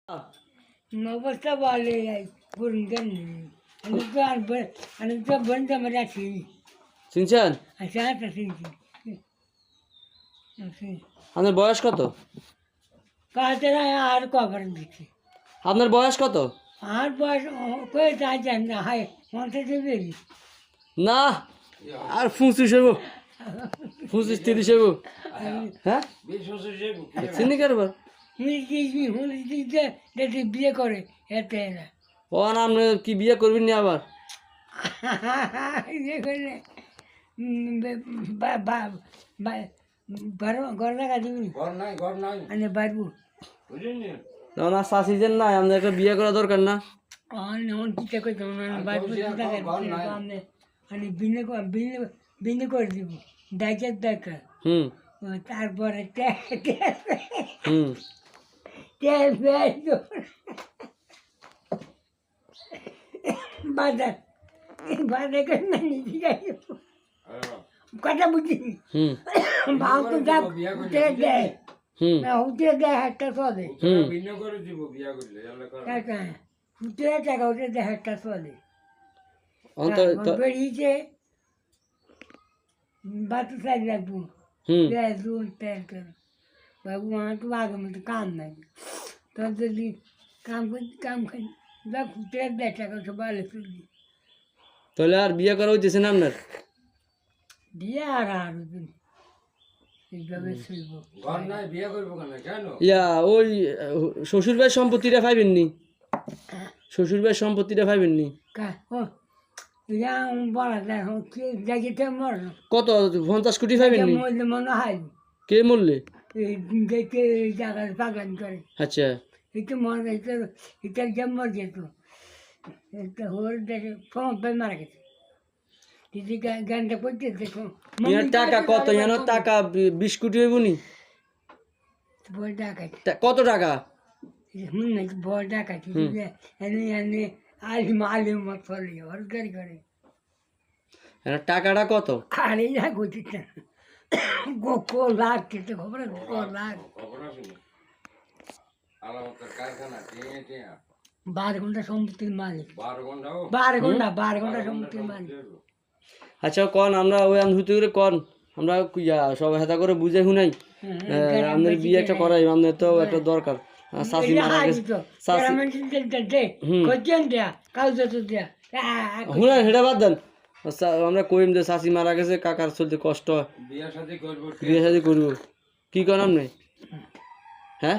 অবস্থা ভালো পুরন আমি তো বন্ধ আমার আছি চিনছেন? আচ্ছা আচ্ছা চিনছি আপনার বয়স কত? কাতে আর কভার দিচ্ছি আপনার বয়স কত? আর বয়স কয়ে চাইছেন না হাই মনতে দেবে না আর 25 হইব, 25-30 হইব। হ্যাঁ চিনি কারবার হুলিশ বিয়ে করে এতে না ও না, আপনি কি বিয়ে করবেন না আবার? বিয়ে করলে ঘর লাগা দিবি আমি পারবো না শাসিজেন না, আপনার একটা বিয়ে করা দরকার না? অন চিন্তা করতাম বারবো আমি বিনে করে দিব ডাইকের দরকার তারপরে বাজার বাজার করে না নিজে কথা বুঝিনি ভাও তো যা উঠে দেয় না উঠে দেয় একটা চলে উঠে টাকা উঠে দেয় একটা চলে বেরিয়েছে বাতু চাই রাখবো বেসুন তেল করে বাবু আমার তো আগের মতো কাম নাই তোর যদি কাম করতে কাম খাই যা উঠে দেয় টাকা সব ভালো চলবি তাহলে আর বিয়ে করা হইতেছে না আপনার? দিয়ে আর এইভাবে চলবো ইয়া ওই শ্বশুর ভাইয়ের সম্পত্তিটা পাইবেননি? শ্বশুর ভাইয়ের সম্পত্তিটা পাইবেননি? কত 50 কোটি পাইবেননি? মনে হয় কে মরলে? পাগলামি করে আচ্ছা এটা মনে এটা জন্ম যেত একটা হোর দেখে ফোন মারা গেছে গানটা করতে দেখো টাকা কত যেন? টাকা 20 কোটি হইব নি? বড় ডাকাতি কত টাকা? বড় ডাকাতি এনে আলিম আলিম চলে হরকারি করে টাকাটা কত? আরে যা গতিস গোকো লাখ খেতে খবর গোকো লাখ 12 ঘন্টা সম্পত্তির মালিক 12 ঘন্টা সম্পত্তির মালিক আচ্ছা কন আমরা ওই আন্ধুতি করে কন আমরা সব হেতা করে বুঝে শুনাই আমাদের বিয়ে একটা করাই, আমাদের তো একটা দরকার। শাশি মারা গেছে শুনেন সেটা বাদ দেন, আমরা কইম যে শাশি মারা গেছে, কাকার চলতে কষ্ট, বিয়ে শাদি করবো কি করেন আপনি? হ্যাঁ